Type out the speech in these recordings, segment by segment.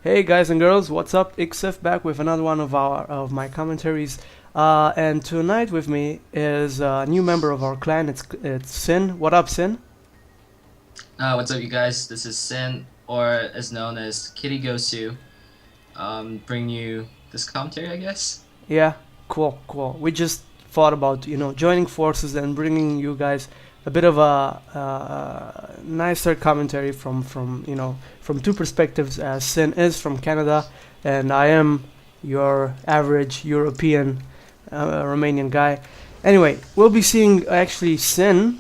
Hey guys and girls, what's up? XF back with another one of my commentaries. And tonight with me is a new member of our clan. It's SinN. What up, SinN? What's up, you guys? This is SinN, or as known as Kitty Gosu. Bring you this commentary, I guess. Yeah, cool. We just thought about joining forces and bringing you guys a bit of a nicer commentary from two perspectives. As SinN is from Canada, and I am your average European Romanian guy. Anyway, we'll be seeing actually SinN,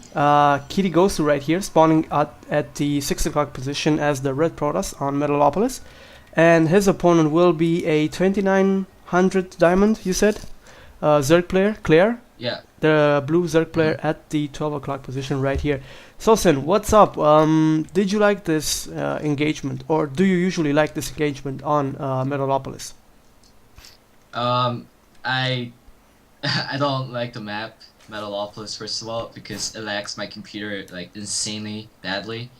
Kitty Gosu right here, spawning at the 6 o'clock position as the red Protoss on Metalopolis. And his opponent will be a 2900 diamond, you said? Zerg player, Claire? Yeah. The blue Zerg player at the 12 o'clock position right here. So SinN, what's up? Did you like this engagement, or do you usually like this engagement on Metalopolis? I I don't like the map Metalopolis, first of all, because it lags my computer like insanely badly.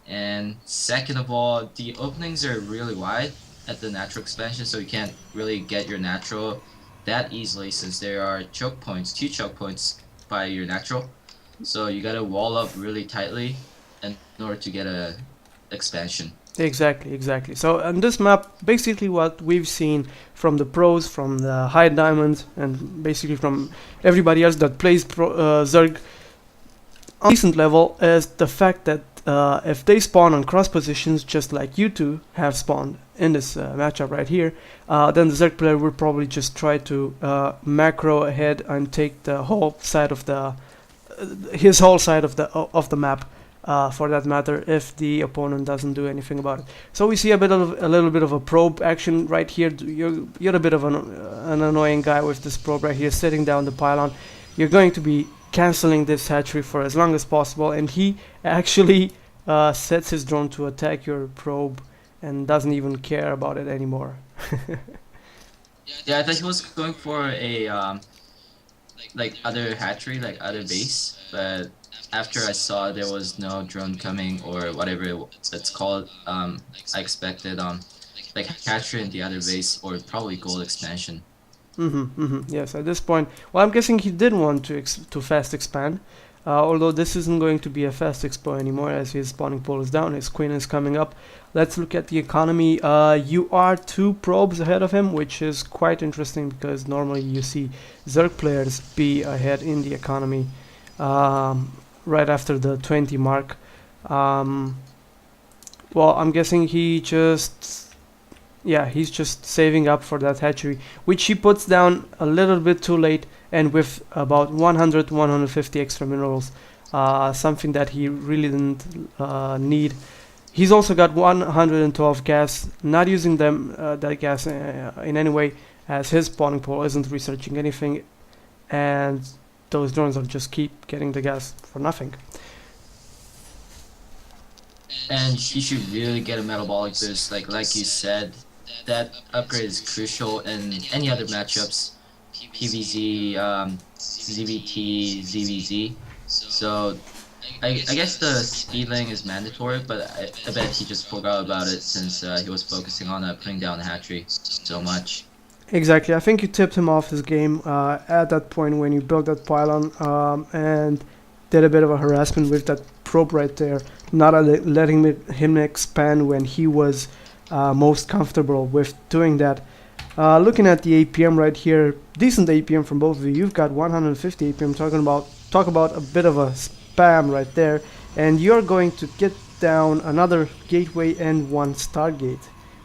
And second of all, the openings are really wide at the natural expansion, so you can't really get your natural that easily since there are choke points, 2 choke points by your natural. So you gotta wall up really tightly in order to get a expansion. Exactly. So on this map, basically what we've seen from the pros, from the high diamonds, and basically from everybody else that plays Zerg on decent level is the fact that if they spawn on cross positions just like you two have spawned in this matchup right here, then the Zerg player will probably just try to macro ahead and take the whole side of his whole side of the map. For that matter, if the opponent doesn't do anything about it. So we see a little bit of a probe action right here. You're a bit of an annoying guy with this probe right here, sitting down the pylon. You're going to be canceling this hatchery for as long as possible, and he actually sets his drone to attack your probe and doesn't even care about it anymore. Yeah, I thought he was going for a like other hatchery, like other base, but after I saw there was no drone coming or whatever it's called, I expected like hatchery in the other base or probably gold expansion. Yes, at this point, well, I'm guessing he did want to fast expand. Although this isn't going to be a fast expo anymore, as his spawning pool is down, his queen is coming up. Let's look at the economy. You are 2 probes ahead of him, which is quite interesting because normally you see Zerg players be ahead in the economy right after the 20 mark. Well, I'm guessing he's just saving up for that hatchery, which he puts down a little bit too late and with about 150 extra minerals, something that he really didn't need. He's also got 112 gas, not using that gas in any way, as his spawning pool isn't researching anything, and those drones will just keep getting the gas for nothing. And he should really get a metabolic boost, like you said. That upgrade is crucial in any other matchups, PvZ, ZVT, ZVZ. So I guess the speed lane is mandatory, but I bet he just forgot about it since he was focusing on putting down the hatchery so much. Exactly, I think you tipped him off his game at that point when you built that pylon and did a bit of a harassment with that probe right there, not letting him expand when he was most comfortable with doing that. Looking at the APM right here, decent APM from both of you. You've got 150 APM. Talk about a bit of a spam right there, and you're going to get down another gateway and 1 Stargate,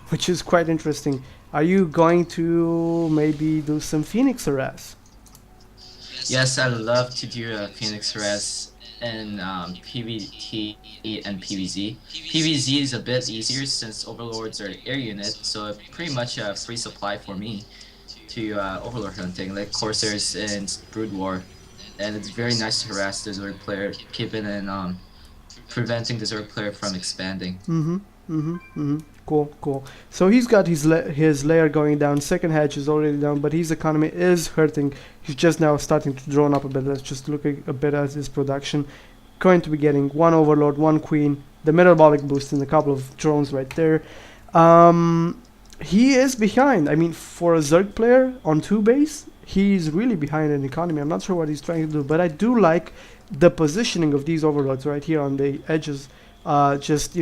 which is quite interesting. Are you going to maybe do some Phoenix harass? Yes, I'd love to do a Phoenix harass in PvT and PvZ. PvZ is a bit easier since Overlords are air unit, so it's pretty much a free supply for me to Overlord hunting, like Corsairs and Brood War. And it's very nice to harass the Zerg player, keeping and preventing the Zerg player from expanding. Cool. So he's got his layer going down. Second hatch is already down, but his economy is hurting. He's just now starting to drone up a bit. Let's just look a bit at his production. Going to be getting 1 Overlord, 1 Queen, the metabolic boost, and a couple of drones right there. Um, he is behind. I mean, for a Zerg player on 2 base, he's really behind in economy. I'm not sure what he's trying to do, but I do like the positioning of these overlords right here on the edges. Just,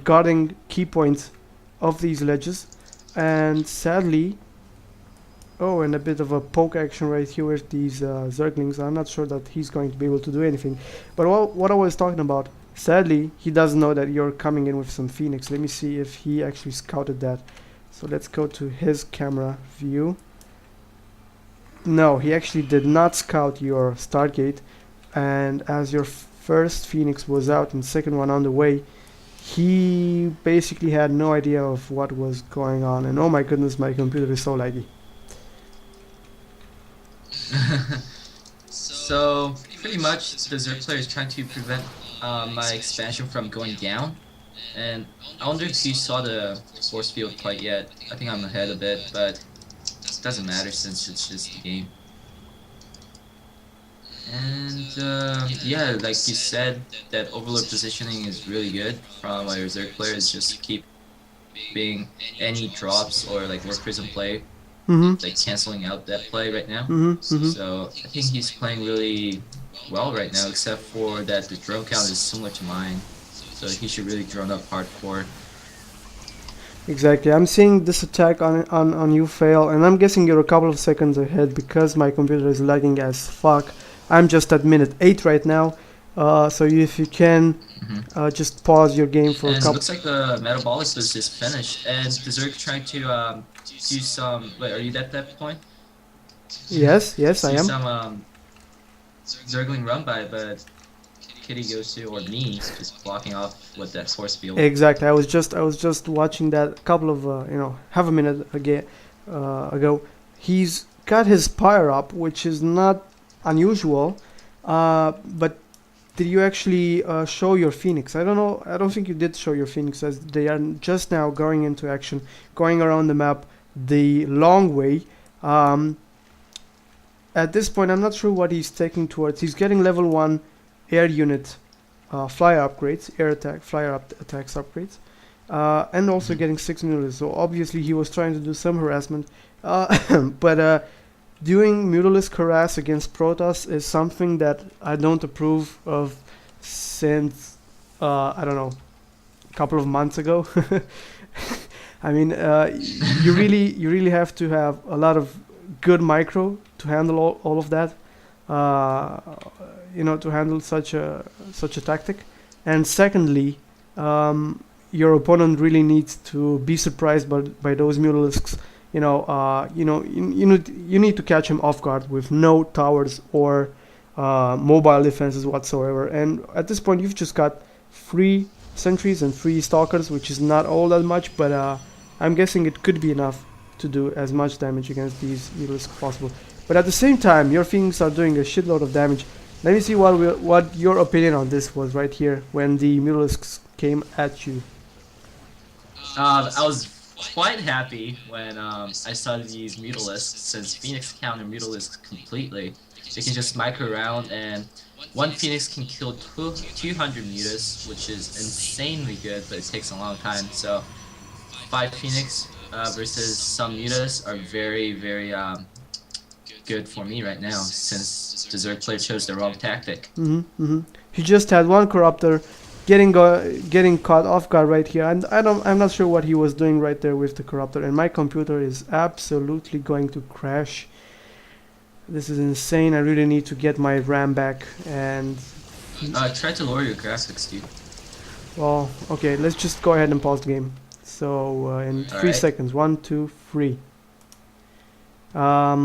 guarding key points of these ledges. And sadly, oh, and a bit of a poke action right here with these Zerglings. I'm not sure that he's going to be able to do anything. But what I was talking about, sadly, he doesn't know that you're coming in with some Phoenix. Let me see if he actually scouted that. So let's go to his camera view. No, he actually did not scout your Stargate. And as your first Phoenix was out and second one on the way, he basically had no idea of what was going on. And oh my goodness, my computer is so laggy. So pretty much the Zerg player is trying to prevent my expansion from going down. And I wonder if you saw the force field quite yet. I think I'm ahead a bit, but it doesn't matter since it's just a game. And yeah, like you said, that overlord positioning is really good from our Zerg players. Just keep being any drops or like work prism play, like canceling out that play right now. So I think he's playing really well right now, except for that the drone count is similar to mine. So he should really drone up hardcore. Exactly. I'm seeing this attack on you fail, and I'm guessing you're a couple of seconds ahead because my computer is lagging as fuck. I'm just at minute 8 right now. So if you can just pause your game for a couple. It looks like the metabolic boost is finished, and the Zerg trying to do some. Wait, are you at that point? Yes, I am. Some Zergling run by, but Kitty goes to, or me, just blocking off with that force field. Exactly. I was just watching that couple of half a minute ago. He's got his pyre up, which is not unusual, but did you actually show your Phoenix? I don't know. I don't think you did show your Phoenix, as they are just now going into action, going around the map the long way. At this point, I'm not sure what he's taking towards. He's getting level 1 air unit flyer upgrades, air attack, flyer attacks upgrades, and also getting 6 mutilus. So obviously he was trying to do some harassment, but doing Mutalisk harass against Protoss is something that I don't approve of since, I don't know, a couple of months ago. I mean, you really have to have a lot of good micro to handle all of that, to handle such a tactic. And secondly, your opponent really needs to be surprised by those Mutalisks. You need to catch him off guard with no towers or mobile defenses whatsoever. And at this point, you've just got 3 sentries and 3 stalkers, which is not all that much, but I'm guessing it could be enough to do as much damage against these Mutalisks as possible. But at the same time, your Phoenix are doing a shitload of damage. Let me see what your opinion on this was right here when the Mutalisks came at you. I was quite happy when I saw these Mutalisks, since Phoenix counter Mutalisks completely. They can just micro around, and one Phoenix can kill 200 Mutas, which is insanely good, but it takes a long time. So 5 Phoenix versus some Mutas are very, very good for me right now, since the Zerg player chose the wrong tactic. He just had 1 Corruptor getting caught off guard right here, and I'm not sure what he was doing right there with the Corruptor, and my computer is absolutely going to crash. This is insane. I really need to get my RAM back. And try to lower your graphics, dude. Well, okay, let's just go ahead and pause the game. So in 3 seconds, 1, 2, 3. By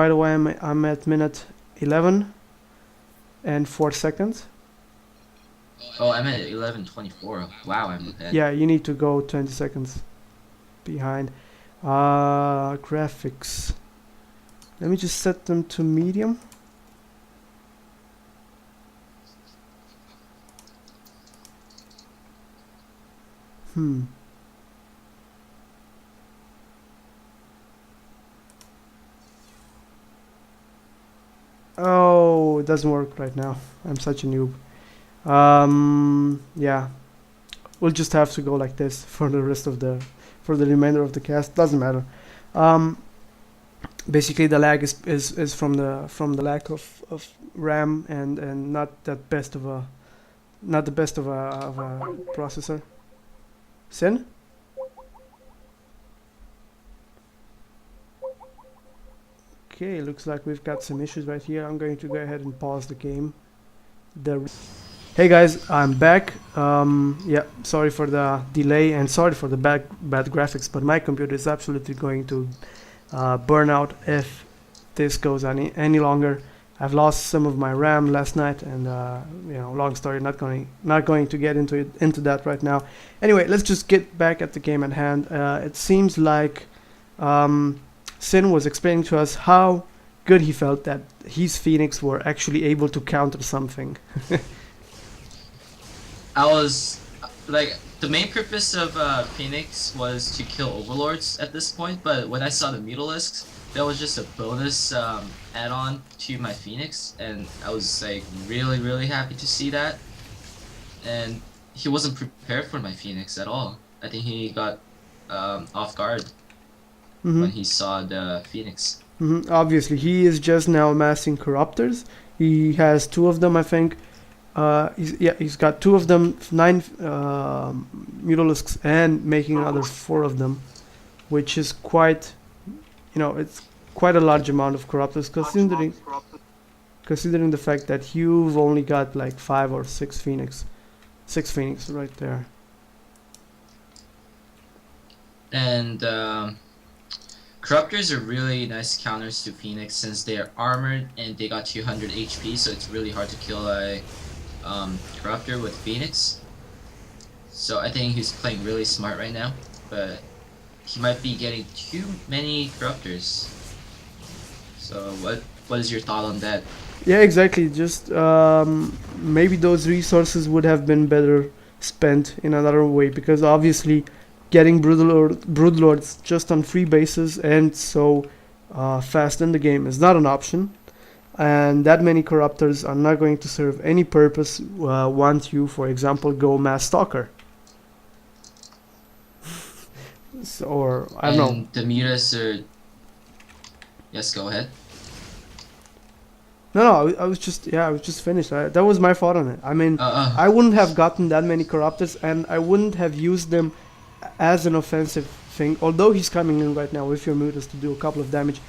the way, I'm at minute 11 and 4 seconds. Oh, I'm at 11:24. Wow, I'm ahead. Yeah, you need to go 20 seconds behind. Graphics. Let me just set them to medium. Oh, it doesn't work right now. I'm such a noob. Yeah. we'll just have to go like this for the rest of for the remainder of the cast. Doesn't matter. Basically the lag is from the lack of RAM and not the best of a processor. SinN? Okay, looks like we've got some issues right here. I'm going to go ahead and pause the game. Hey guys, I'm back. Yeah, sorry for the delay and sorry for the bad graphics, but my computer is absolutely going to burn out if this goes any longer. I've lost some of my RAM last night, and you know, long story. Not going to get into that right now. Anyway, let's just get back at the game at hand. It seems like SinN was explaining to us how good he felt that his Phoenix were actually able to counter something. I was like, the main purpose of Phoenix was to kill overlords at this point, but when I saw the Mutalisks, that was just a bonus add-on to my Phoenix, and I was like really happy to see that. And he wasn't prepared for my Phoenix at all. I think he got off guard when he saw the Phoenix. Obviously, he is just now amassing corruptors. He has 2 of them, I think. He's got 2 of them, 9 Mutalisks, and making another 4 of them, which is quite, you know, it's quite a large amount of corruptors considering the fact that you've only got like 5 or 6 Phoenix, 6 Phoenix right there. And corruptors are really nice counters to Phoenix since they are armored and they got 200 HP, so it's really hard to kill a corruptor with Phoenix. So I think he's playing really smart right now, but he might be getting too many corruptors. So what is your thought on that? Yeah, exactly. Just maybe those resources would have been better spent in another way, because obviously getting Broodlords just on free bases and so fast in the game is not an option. And that many corruptors are not going to serve any purpose once you, for example, go mass stalker. So, or I don't know. The mutas are. Yes, go ahead. No, I was just finished. That was my thought on it. I mean, I wouldn't have gotten that many corruptors, and I wouldn't have used them as an offensive thing. Although he's coming in right now with your mutas to do a couple of damage.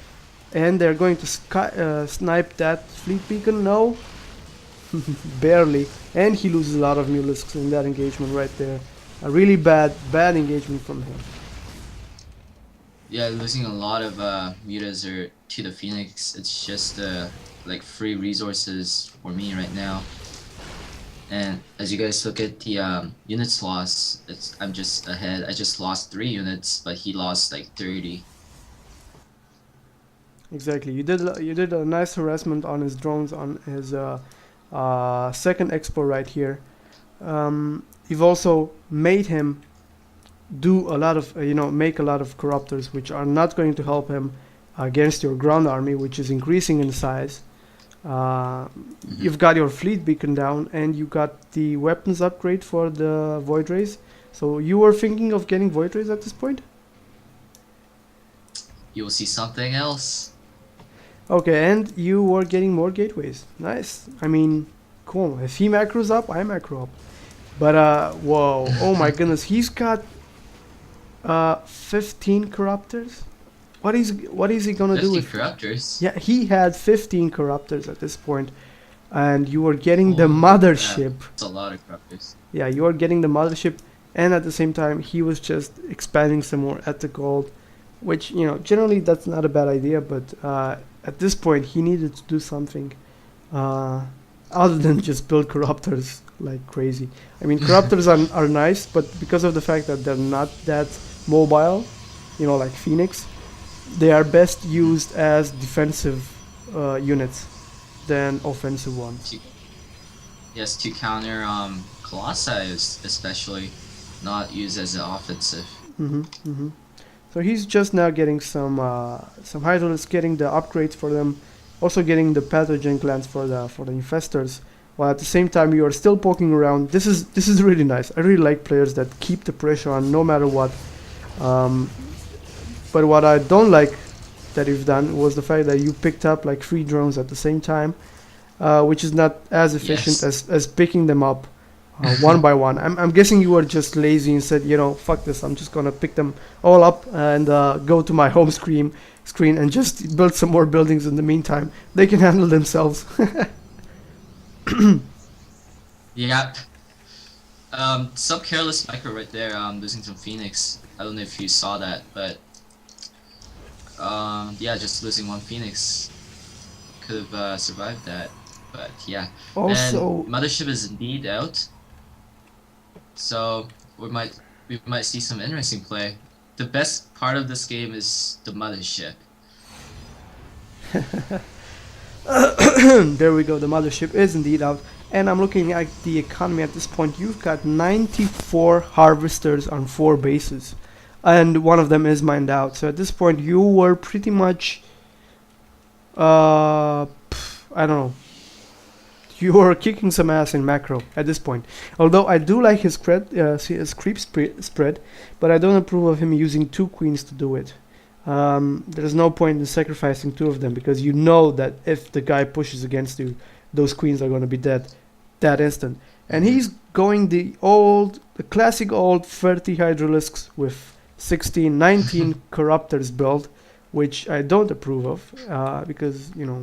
And they're going to snipe that fleet beacon? No. Barely. And he loses a lot of Mutalisks in that engagement right there. A really bad engagement from him. Yeah, losing a lot of mutas to the Phoenix. It's just like free resources for me right now. And as you guys look at the units loss, I'm just ahead. I just lost 3 units, but he lost like 30. Exactly. You did a nice harassment on his drones on his second expo right here. You've also made him do a lot of make a lot of corruptors, which are not going to help him against your ground army, which is increasing in size. You've got your fleet beacon down, and you got the weapons upgrade for the void rays. So you were thinking of getting void rays at this point? You will see something else. Okay, and you were getting more gateways. Nice. I mean, cool. If he macros up, I macro up. But whoa! Oh my goodness, he's got 15 corruptors. What is he gonna do with 15 corruptors? Yeah, he had 15 corruptors at this point, and you were getting the mothership. That's a lot of corruptors. Yeah, you are getting the mothership, and at the same time, he was just expanding some more at the gold, which, you know, generally that's not a bad idea, but at this point, he needed to do something other than just build corruptors like crazy. I mean, corruptors are nice, but because of the fact that they're not that mobile, you know, like Phoenix, they are best used as defensive units than offensive ones. Yes, to counter Colossi, especially, not used as an offensive. So he's just now getting some Hydralisks, getting the upgrades for them, also getting the pathogen glands for the infestors, while at the same time you are still poking around. This is really nice. I really like players that keep the pressure on no matter what. But what I don't like that you've done was the fact that you picked up like 3 drones at the same time, which is not as efficient as picking them up one by one. I'm guessing you were just lazy and said, you know, fuck this, I'm just gonna pick them all up and go to my home screen and just build some more buildings in the meantime. They can handle themselves. Yeah. Some careless micro right there, losing some Phoenix. I don't know if you saw that, but yeah, just losing 1 Phoenix could have survived that. But yeah. Also, and Mothership is indeed out, so we might see some interesting play. The best part of this game is the Mothership. there we go, the Mothership is indeed out. And I'm looking at the economy at this point. You've got 94 harvesters on 4 bases, and one of them is mined out. So at this point you were pretty much I don't know, you were kicking some ass in macro at this point. Although I do like his creep spread, but I don't approve of him using 2 queens to do it. There's no point in sacrificing 2 of them, because you know that if the guy pushes against you, those queens are going to be dead that instant. And he's going the classic old 30 Hydralisks with 19 Corruptors build, which I don't approve of, because, you know,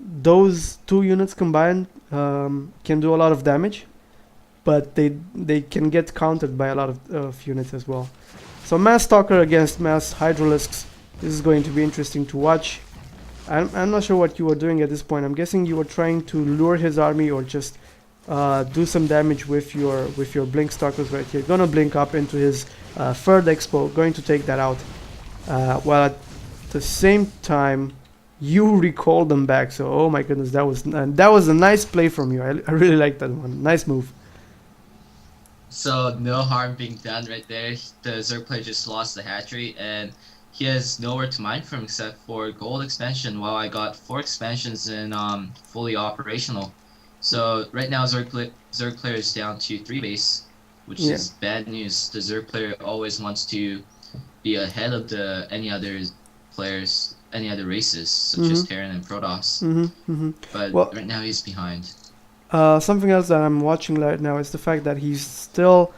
those 2 units combined can do a lot of damage, but they can get countered by a lot of units as well. So Mass Stalker against Mass Hydralisks, this is going to be interesting to watch. I'm not sure what you were doing at this point. I'm guessing you were trying to lure his army or just do some damage with your Blink Stalkers right here. Gonna blink up into his third expo, going to take that out. While at the same time, you recall them back. So oh my goodness, that was a nice play from you. I really like that one. Nice move. So no harm being done right there. The Zerg player just lost the hatchery, and he has nowhere to mine from except for gold expansion, while I got 4 expansions in fully operational. So right now Zerg player is down to 3 base, which is bad news. The Zerg player always wants to be ahead of any other players, any other races, such as Terran and Protoss. But right now he's behind. Something else that I'm watching right now is the fact that he's still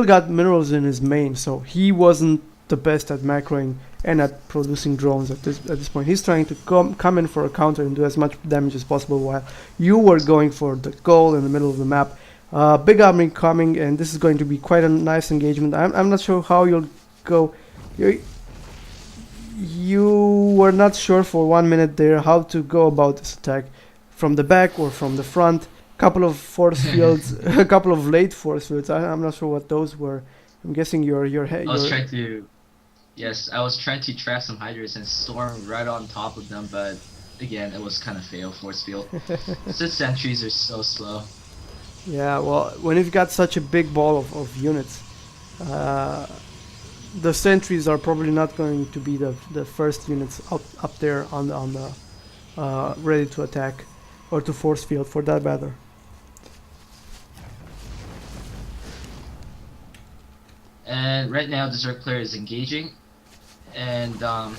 got minerals in his main, so he wasn't the best at macroing and at producing drones at this point. He's trying to come in for a counter and do as much damage as possible, while you were going for the goal in the middle of the map. Big army coming, and this is going to be quite a nice engagement. I'm not sure how you'll go. You were not sure for 1 minute there how to go about this attack, from the back or from the front. Couple of force fields, a couple of late force fields. I'm not sure what those were. I'm guessing your I was trying to trap some hydras and storm right on top of them, but again, it was kind of fail force field. Since sentries are so slow. Yeah, well, when you've got such a big ball of units, the sentries are probably not going to be the first units up there on the ready to attack or to force field, for that matter. And right now the Zerg player is engaging, and I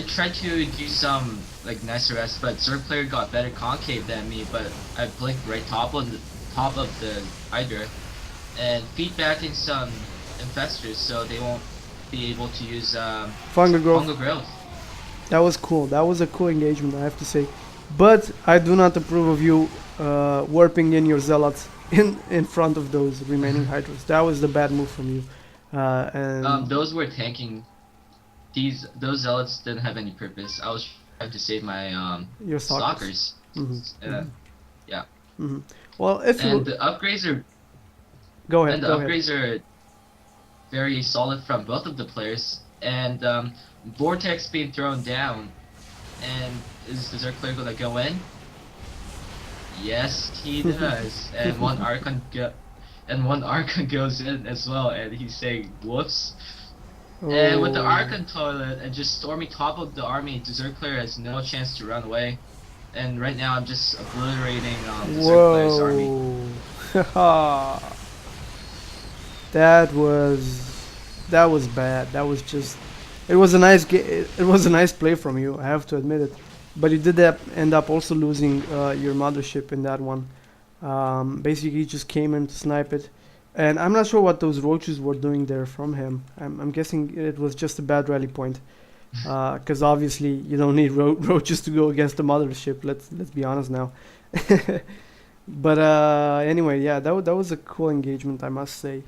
tried to do some like nicer S, but Zerg player got better concave than me, but I blinked right top of the Hydra and feedbacking some infestors, so they won't be able to use fungal fungal growth. That was cool. That was a cool engagement, I have to say. But I do not approve of you warping in your zealots in front of those remaining hydras. That was the bad move from you. And those were tanking. Those zealots didn't have any purpose. I was trying to save my your stalkers. Yeah. Well, if you the upgrades are go ahead. And the upgrades are very solid from both of the players. And Vortex being thrown down, and is the Zerg player gonna go in? Yes, he does. And one Archon goes in as well, and he's saying whoops. Oh. And with the Archon toilet and just storming top of the army, the Zerg player has no chance to run away. and right now I'm just obliterating the Zerg player's army. Whoa. That was bad. That was just. It was a nice it was a nice play from you. I have to admit it. But you did end up also losing your mothership in that one. Basically, he just came in to snipe it, and I'm not sure what those roaches were doing there from him. I'm guessing it was just a bad rally point, because obviously you don't need roaches to go against the mothership. Let's be honest now. But anyway, yeah, that was a cool engagement, I must say.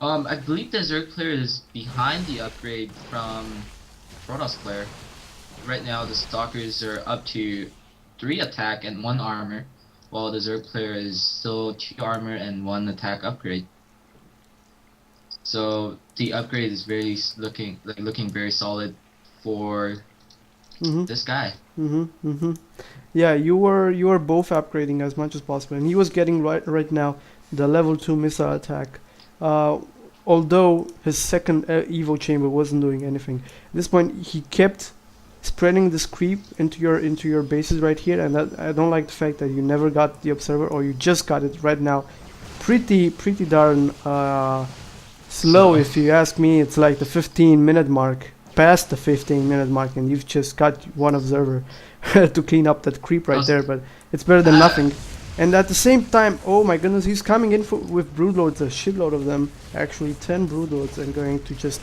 I believe the Zerg player is behind the upgrade from Protoss player. Right now, the Stalkers are up to 3 attack and 1 armor, while the Zerg player is still 2 armor and 1 attack upgrade. So the upgrade is looking very solid for this guy. Yeah, you were both upgrading as much as possible, and he was getting right now the level 2 missile attack. Although his second Evo chamber wasn't doing anything. At this point, he kept spreading this creep into your bases right here, and that, I don't like the fact that you never got the observer, or you just got it right now. Pretty darn slow, if you ask me. It's like the 15-minute mark, past the 15-minute mark, and you've just got 1 observer to clean up that creep right there. But it's better than nothing. And at the same time, oh my goodness, he's coming in with broodlords, a shitload of them, actually 10 broodlords, and going to just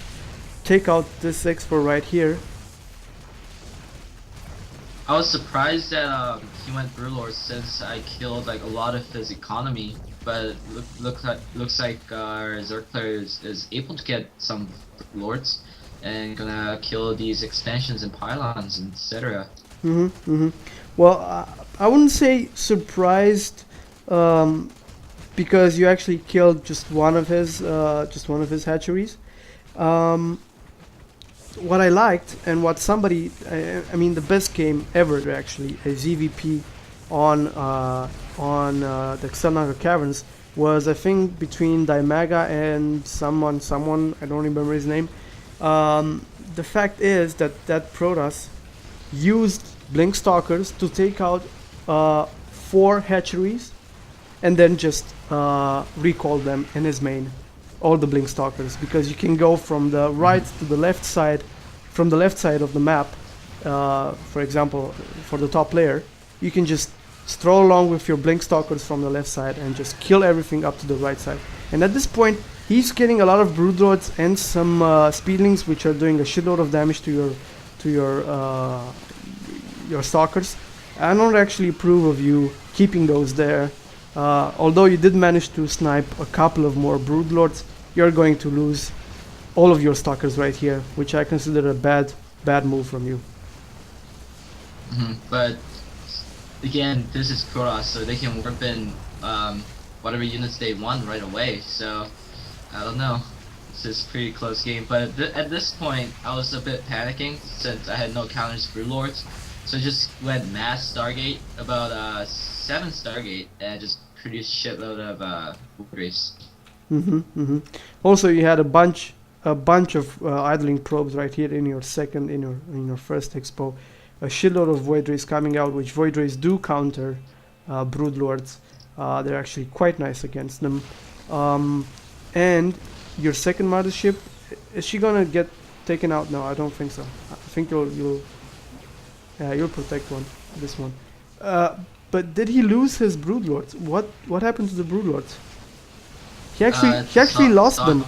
take out this expo right here. I was surprised that he went broodlord since I killed like a lot of his economy, but looks like our Zerg player is able to get some lords and gonna kill these expansions and pylons, etc. Well, I wouldn't say surprised, because you actually killed just one of his hatcheries. What I liked, and what somebody, I mean, the best game ever actually, a ZVP on the Clandroid caverns was, I think, between Daimaga and someone I don't remember his name. The fact is that Protoss used Blink Stalkers to take out 4 hatcheries, and then just recall them in his main, all the Blink Stalkers, because you can go from the right to the left side, from the left side of the map. For example, for the top layer, you can just stroll along with your Blink Stalkers from the left side and just kill everything up to the right side. And at this point, he's getting a lot of broodlords and some speedlings, which are doing a shitload of damage to your stalkers. I don't actually approve of you keeping those there. Although you did manage to snipe a couple of more broodlords, you're going to lose all of your stalkers right here, which I consider a bad move from you. But again, this is Protoss, so they can warp in whatever units they want right away. So I don't know. This is a pretty close game. But at this point, I was a bit panicking since I had no counters for broodlords. So I just went mass Stargate, about 7 Stargate, and just produced shitload of race. Also, you had a bunch of idling probes right here in your first expo. A shitload of void rays coming out, which void rays do counter broodlords. They're actually quite nice against them. And your second mothership, is she gonna get taken out? No, I don't think so. I think you'll protect this one. But did he lose his broodlords? What happened to the broodlords? He actually lost them.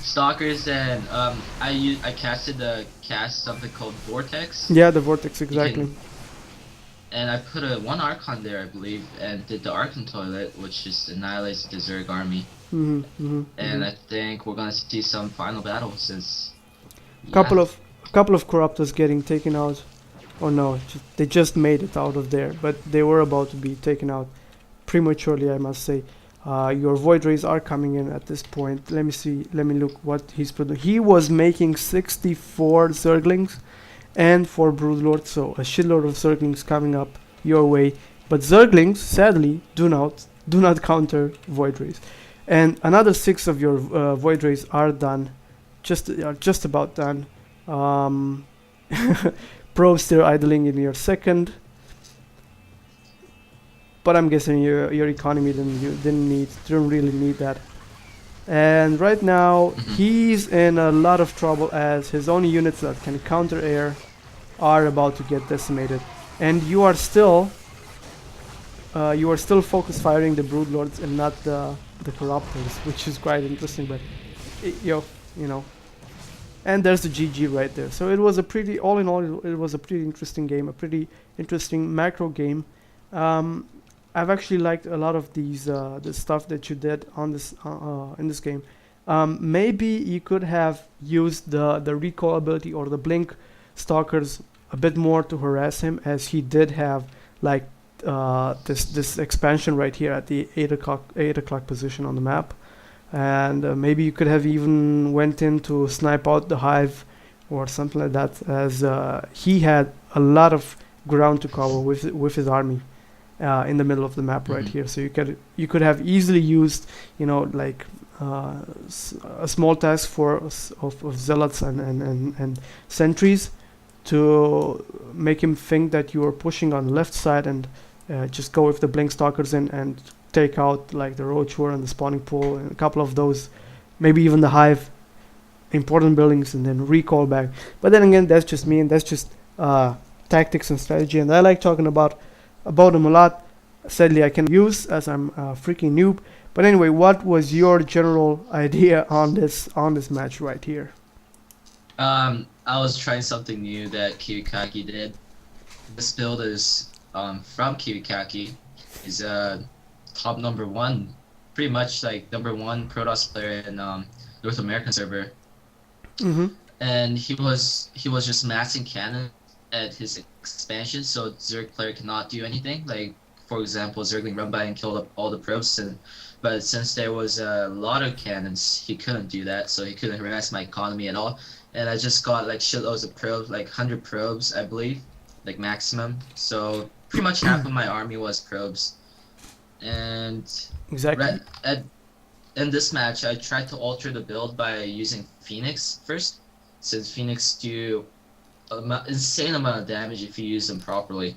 Stalkers, and I cast something called Vortex. Yeah, the Vortex, exactly. And I put a 1 Archon there, I believe, and did the Archon toilet, which just annihilates the Zerg army. And I think we're gonna see some final battle since couple of corruptors getting taken out. Oh no, they just made it out of there, but they were about to be taken out prematurely, I must say. Your void rays are coming in at this point. Let me look what he's producing. He was making 64 Zerglings and 4 broodlords, so a shitload of Zerglings coming up your way. But Zerglings, sadly, do not counter void rays. And another 6 of your void rays are done, just about done. probes still idling in your second. But I'm guessing your economy didn't really need that. And right now he's in a lot of trouble as his only units that can counter air are about to get decimated, and you are still focus firing the broodlords and not the corruptors, which is quite interesting. But you know, and there's the GG right there. So it was a pretty, all in all, it was a pretty interesting game, a pretty interesting macro game. I've actually liked a lot of these the stuff that you did on this in this game. Maybe you could have used the recall ability or the blink stalkers a bit more to harass him, as he did have like this expansion right here at the 8 o'clock position on the map, and maybe you could have even went in to snipe out the hive or something like that, as he had a lot of ground to cover with his army. In the middle of the map right here, so you could have easily used, like a small task force of zealots and sentries to make him think that you are pushing on the left side, and just go with the blink stalkers and take out like the roach war and the spawning pool and a couple of those, maybe even the hive, important buildings, and then recall back. But then again, that's just me, and that's just tactics and strategy, and I like talking about them a lot. Sadly, I can use, as I'm a freaking noob. But anyway, what was your general idea on this match right here? I was trying something new that Kirikaki did. This build is from Kirikaki. He's top #1, pretty much like #1 Protoss player in North American server. And he was just maxing cannon at his expansion, so Zerg player cannot do anything. Like, for example, Zergling run by and killed up all the probes, but since there was a lot of cannons, he couldn't do that, so he couldn't harass my economy at all. And I just got like shitloads of probes, like 100 probes, I believe, like maximum. So pretty much half of my army was probes. And exactly. In this match, I tried to alter the build by using Phoenix first, since Phoenix do insane amount of damage if you use them properly.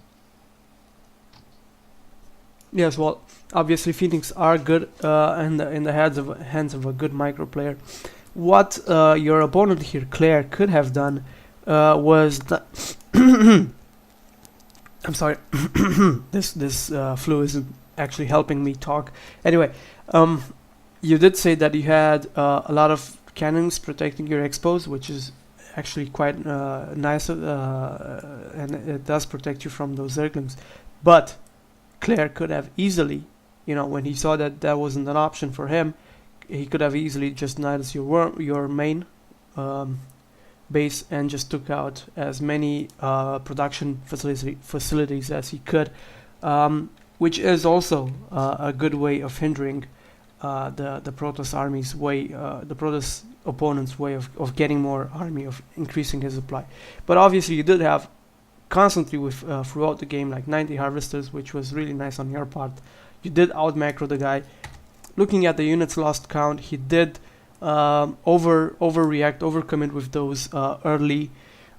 Yes, well, obviously Phoenix are good in the hands of a good micro player. What your opponent here, Claire, could have done was that I'm sorry, this flu isn't actually helping me talk. Anyway, you did say that you had a lot of cannons protecting your expos, which is actually quite nice, and it does protect you from those Zerglings. But Claire could have easily, when he saw that that wasn't an option for him, he could have easily just nidus your main base and just took out as many production facilities as he could, which is also a good way of hindering the Protoss army's way, the Protoss opponent's way of getting more army, of increasing his supply. But obviously you did have constantly with throughout the game like 90 harvesters, which was really nice on your part. You did out macro the guy. Looking at the units lost count, he did overcommit with those early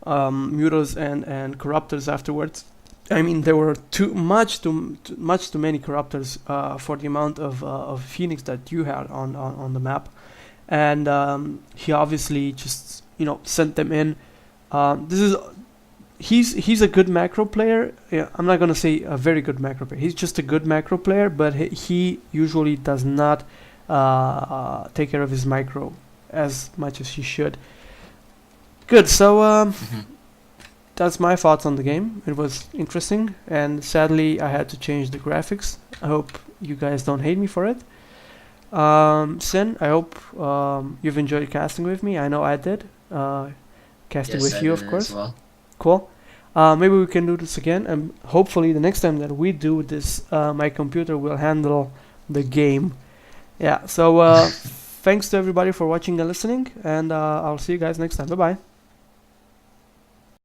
mutos and corruptors afterwards. I mean, there were too many corruptors for the amount of Phoenix that you had on the map, and he obviously just sent them in. He's a good macro player. Yeah, I'm not gonna say a very good macro player. He's just a good macro player, but he usually does not take care of his micro as much as he should. Good. So that's my thoughts on the game. It was interesting, and sadly I had to change the graphics. I hope you guys don't hate me for it. SinN, I hope you've enjoyed casting with me. I know I did. Casting with you, of course. Well. Cool. Maybe we can do this again, and hopefully the next time that we do this, my computer will handle the game. Yeah. So thanks to everybody for watching and listening, and I'll see you guys next time. Bye bye.